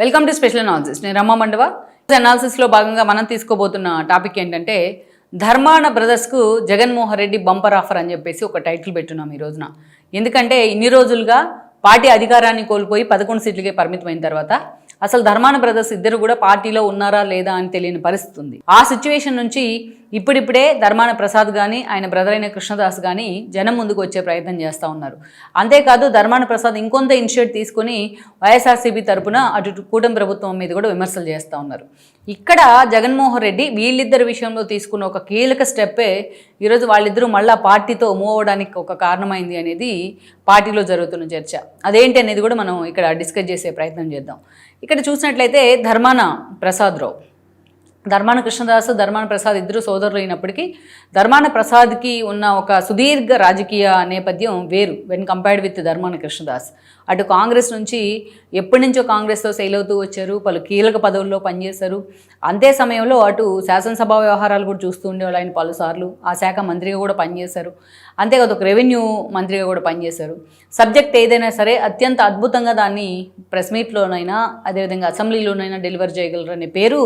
Welcome to special analysis. నేను రమ్మ మండవ. అనాలిసిస్లో భాగంగా మనం తీసుకోబోతున్న టాపిక్ ఏంటంటే ధర్మాన బ్రదర్స్కు జగన్మోహన్ రెడ్డి బంపర్ ఆఫర్ అని చెప్పేసి ఒక టైటిల్ పెట్టున్నాం ఈ రోజున. ఎందుకంటే ఇన్ని రోజులుగా పార్టీ అధికారాన్ని కోల్పోయి 11 సీట్లకే పరిమితమైన తర్వాత అసలు ధర్మాన బ్రదర్స్ ఇద్దరు కూడా పార్టీలో ఉన్నారా లేదా అని తెలియని పరిస్థితి ఉంది. ఆ సిచ్యువేషన్ నుంచి ఇప్పుడిప్పుడే ధర్మాన ప్రసాద్ కానీ ఆయన బ్రదర్ అయిన కృష్ణదాస్ కానీ జనం ముందుకు వచ్చే ప్రయత్నం చేస్తూ ఉన్నారు. అంతేకాదు ధర్మాన ప్రసాద్ ఇంకొంత ఇనిషియేట్ తీసుకొని వైఎస్ఆర్సీపీ తరపున అటు కూటమి ప్రభుత్వం మీద కూడా విమర్శలు చేస్తూ ఉన్నారు. ఇక్కడ జగన్మోహన్ రెడ్డి వీళ్ళిద్దరి విషయంలో తీసుకున్న ఒక కీలక స్టెప్పే ఈరోజు వాళ్ళిద్దరూ మళ్ళా పార్టీతో మూవ్ అవ్వడానికి ఒక కారణమైంది అనేది పార్టీలో జరుగుతున్న చర్చ. అదేంటి అనేది కూడా మనం ఇక్కడ డిస్కస్ చేసే ప్రయత్నం చేద్దాం. ఇక్కడ చూసినట్లయితే ధర్మాన కృష్ణదాస్, ధర్మాన ప్రసాద్ ఇద్దరు సోదరులు అయినప్పటికీ ధర్మాన ప్రసాద్కి ఉన్న ఒక సుదీర్ఘ రాజకీయ నేపథ్యం వేరు when compared with Dharmana Krishnadas. అటు కాంగ్రెస్ నుంచి ఎప్పటి నుంచో కాంగ్రెస్తో సెయిల్ అవుతూ వచ్చారు, పలు కీలక పదవుల్లో పనిచేశారు. అంతే సమయంలో అటు శాసనసభ వ్యవహారాలు కూడా చూస్తూ ఉండేవాళ్ళు ఆయన పలుసార్లు. ఆ శాఖ మంత్రిగా కూడా పనిచేశారు. అంతేకాదు ఒక రెవెన్యూ మంత్రిగా కూడా పనిచేశారు. సబ్జెక్ట్ ఏదైనా సరే అత్యంత అద్భుతంగా దాన్ని ప్రెస్ మీట్లోనైనా అదేవిధంగా అసెంబ్లీలోనైనా డెలివర్ చేయగలరు అనే పేరు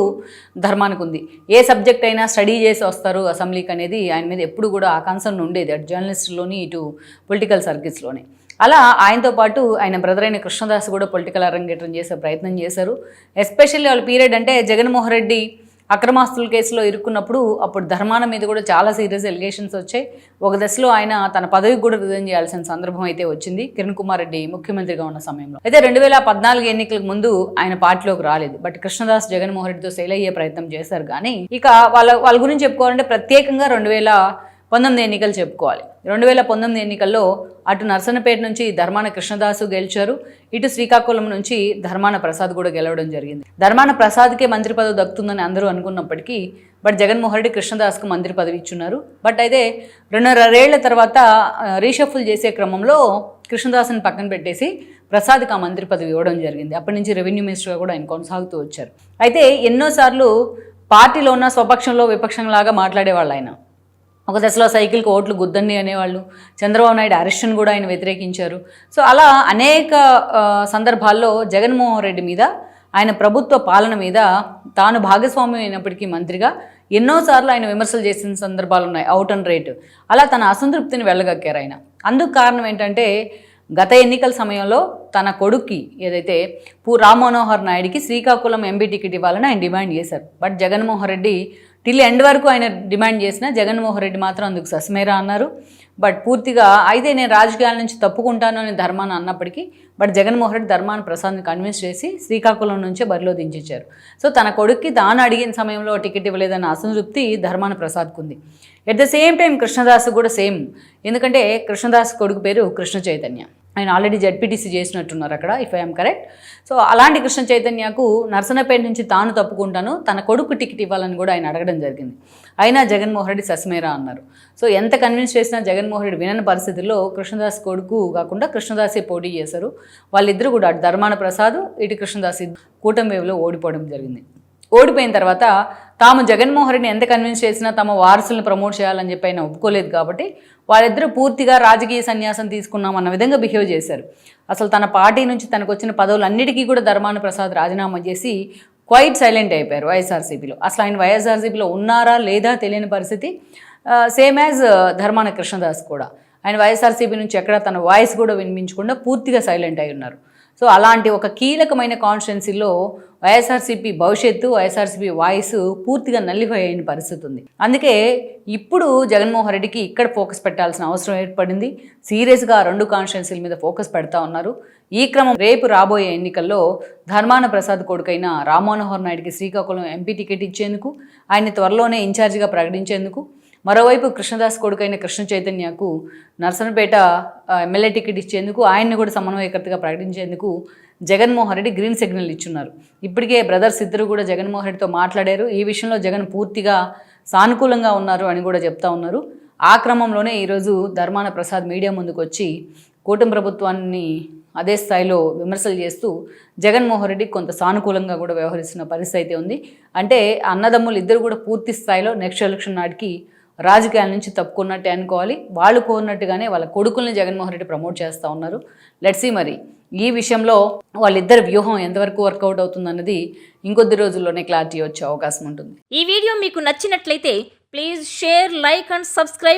ధర్మానికి ఉంది. ఏ సబ్జెక్ట్ అయినా స్టడీ చేసి వస్తారు అసెంబ్లీకి అనేది ఆయన మీద ఎప్పుడు కూడా ఆ కన్సర్న్ ఉండేది, అటు జర్నలిస్టులోని ఇటు పొలిటికల్ సర్కిల్స్లోని. అలా ఆయనతో పాటు ఆయన బ్రదర్ అయిన కృష్ణదాస్ కూడా పొలిటికల్ అరంగేట్రం చేసే ప్రయత్నం చేశారు. ఎస్పెషల్లీ వాళ్ళ పీరియడ్ అంటే జగన్మోహన్ రెడ్డి అక్రమాస్తుల కేసులో ఇరుక్కున్నప్పుడు అప్పుడు ధర్మాన మీద కూడా చాలా సీరియస్ ఎలిగేషన్స్ వచ్చాయి. ఒక దశలో ఆయన తన పదవికి కూడా రిజైన్ చేయాల్సిన సందర్భం అయితే వచ్చింది కిరణ్ కుమార్ రెడ్డి ముఖ్యమంత్రిగా ఉన్న సమయంలో. అయితే 2014 ఎన్నికలకు ముందు ఆయన పార్టీలోకి రాలేదు. బట్ కృష్ణదాస్ జగన్మోహన్ రెడ్డితో సెయిల్ అయ్యే ప్రయత్నం చేశారు. కానీ ఇక వాళ్ళ గురించి చెప్పుకోవాలంటే ప్రత్యేకంగా 2019 ఎన్నికలు చెప్పుకోవాలి. 2019 ఎన్నికల్లో అటు నర్సన్నపేట నుంచి ధర్మాన కృష్ణదాసు గెలిచారు, ఇటు శ్రీకాకుళం నుంచి ధర్మాన ప్రసాద్ కూడా గెలవడం జరిగింది. ధర్మాన ప్రసాద్కే మంత్రి పదవి దక్కుతుందని అందరూ అనుకున్నప్పటికీ బట్ జగన్మోహన్ రెడ్డి కృష్ణదాస్కు మంత్రి పదవి ఇచ్చున్నారు. బట్ అయితే 2.5 ఏళ్ల తర్వాత రీషఫుల్ చేసే క్రమంలో కృష్ణదాస్ని పక్కన పెట్టేసి ప్రసాద్కి ఆ మంత్రి పదవి ఇవ్వడం జరిగింది. అప్పటి నుంచి రెవెన్యూ మినిస్టర్గా కూడా ఆయన కొనసాగుతూ వచ్చారు. అయితే ఎన్నోసార్లు పార్టీలో ఉన్న స్వపక్షంలో విపక్షంలాగా మాట్లాడేవాళ్ళు ఆయన. ఒక దశలో సైకిల్కి ఓట్లు గుద్దండి అనేవాళ్ళు. చంద్రబాబు నాయుడు అరెస్ట్ను కూడా ఆయన వ్యతిరేకించారు. సో అలా అనేక సందర్భాల్లో జగన్మోహన్ రెడ్డి మీద, ఆయన ప్రభుత్వ పాలన మీద తాను భాగస్వామ్యం అయినప్పటికీ మంత్రిగా ఎన్నోసార్లు ఆయన విమర్శలు చేసిన సందర్భాలు ఉన్నాయి, అవుట్ అండ్ రైట్. అలా తన అసంతృప్తిని వెళ్ళగక్కారు ఆయన. అందుకు కారణం ఏంటంటే గత ఎన్నికల సమయంలో తన కొడుక్కి ఏదైతే రామ్మనోహర్ నాయుడికి శ్రీకాకుళం ఎంపీ టికెట్ ఇవ్వాలని ఆయన డిమాండ్ చేశారు. But Jaganmohan Reddy till end వరకు ఆయన డిమాండ్ చేసిన జగన్మోహన్ రెడ్డి మాత్రం అందుకు సస్మేరా అన్నారు. బట్ పూర్తిగా అయితే నేను రాజకీయాల నుంచి తప్పుకుంటాను అని ధర్మాన అన్నప్పటికీ బట్ జగన్మోహన్ రెడ్డి ధర్మాన ప్రసాద్ని కన్విన్స్ చేసి శ్రీకాకుళం నుంచే బరిలో దించేశారు. సో తన కొడుక్కి తాను అడిగిన సమయంలో టికెట్ ఇవ్వలేదన్న అసంతృప్తి ధర్మాన ప్రసాద్కు ఉంది. At the same time Krishnadas కూడా సేమ్. ఎందుకంటే కృష్ణదాస్ కొడుకు పేరు కృష్ణ చైతన్య. ఆయన ఆల్రెడీ జడ్పీటీసీ చేసినట్టున్నారు అక్కడ, ఇఫ్ ఐఎమ్ కరెక్ట్. సో అలాంటి కృష్ణ చైతన్యకు నర్సన్నపేట నుంచి తాను తప్పుకుంటాను, తన కొడుకు టికెట్ ఇవ్వాలని కూడా ఆయన అడగడం జరిగింది. అయినా జగన్మోహన్ రెడ్డి సస్మేరా అన్నారు. సో ఎంత కన్విన్స్ చేసినా జగన్మోహన్ రెడ్డి వినని పరిస్థితుల్లో కృష్ణదాస్ కొడుకు కాకుండా కృష్ణదాసే పోటీ చేశారు. వాళ్ళిద్దరూ కూడా అటు ధర్మాన ప్రసాద్ ఇటు కృష్ణదాస్ కూటమి వేవ్లో ఓడిపోవడం జరిగింది. ఓడిపోయిన తర్వాత తాము జగన్మోహన్ రెడ్డిని ఎంత కన్విన్స్ చేసినా తమ వారసులను ప్రమోట్ చేయాలని చెప్పి ఆయన ఒప్పుకోలేదు. కాబట్టి వాళ్ళిద్దరూ పూర్తిగా రాజకీయ సన్యాసం తీసుకున్నాం అన్న విధంగా బిహేవ్ చేశారు. అసలు తన పార్టీ నుంచి తనకు వచ్చిన పదవులన్నిటికీ కూడా ధర్మాన ప్రసాద్ రాజీనామా చేసి క్వైట్ సైలెంట్ అయిపోయారు వైఎస్ఆర్సీపీలో. అసలు ఆయన వైఎస్ఆర్సీపీలో ఉన్నారా లేదా తెలియని పరిస్థితి. సేమ్ యాజ్ ధర్మాన కృష్ణదాస్ కూడా ఆయన వైఎస్ఆర్సీపీ నుంచి ఎక్కడ తన వాయిస్ కూడా వినిపించకుండా పూర్తిగా సైలెంట్ అయి ఉన్నారు. సో అలాంటి ఒక కీలకమైన కాన్స్టిట్యున్సీలో వైఎస్ఆర్సీపీ భవిష్యత్తు, వైఎస్ఆర్సీపీ వాయిస్ పూర్తిగా నల్లిఫై అయిన పరిస్థితి ఉంది. అందుకే ఇప్పుడు జగన్మోహన్ రెడ్డికి ఇక్కడ ఫోకస్ పెట్టాల్సిన అవసరం ఏర్పడింది. సీరియస్గా 2 కాన్స్టిట్యున్సీల మీద ఫోకస్ పెడతా ఉన్నారు. ఈ క్రమం రేపు రాబోయే ఎన్నికల్లో ధర్మాన ప్రసాద్ కొడుకైన రామ్మనోహర్ నాయుడికి శ్రీకాకుళం ఎంపీ టికెట్ ఇచ్చేందుకు, ఆయన త్వరలోనే ఇన్ఛార్జిగా ప్రకటించేందుకు, మరోవైపు కృష్ణదాస్ కొడుకైన కృష్ణ చైతన్యకు నర్సన్నపేట ఎమ్మెల్యే టికెట్ ఇచ్చేందుకు, ఆయన్ని కూడా సమన్వయకర్తగా ప్రకటించేందుకు జగన్మోహన్ రెడ్డి గ్రీన్ సిగ్నల్ ఇచ్చున్నారు. ఇప్పటికే బ్రదర్స్ ఇద్దరు కూడా జగన్మోహన్ రెడ్డితో మాట్లాడారు. ఈ విషయంలో జగన్ పూర్తిగా సానుకూలంగా ఉన్నారు అని కూడా చెప్తా ఉన్నారు. ఆ క్రమంలోనే ఈరోజు ధర్మాన ప్రసాద్ మీడియా ముందుకు వచ్చి కూటమి ప్రభుత్వాన్ని అదే స్థాయిలో విమర్శలు చేస్తూ జగన్మోహన్ రెడ్డి కొంత సానుకూలంగా కూడా వ్యవహరిస్తున్న పరిస్థితి అయితే ఉంది. అంటే అన్నదమ్ములు ఇద్దరు కూడా పూర్తి స్థాయిలో నెక్స్ట్ ఎలక్షన్ నాటికి రాజకీయాల నుంచి తప్పుకున్నట్టే అనుకోవాలి. వాళ్ళు కోరినట్టుగానే వాళ్ళ కొడుకుల్ని జగన్మోహన్ రెడ్డి ప్రమోట్ చేస్తూ ఉన్నారు. లెట్స్ సీ మరి ఈ విషయంలో వాళ్ళిద్దరి వ్యూహం ఎంతవరకు వర్కౌట్ అవుతుందన్నది ఇంకొద్ది రోజుల్లోనే క్లారిటీ వచ్చే అవకాశం ఉంటుంది. ఈ వీడియో మీకు నచ్చినట్లయితే please share, like and subscribe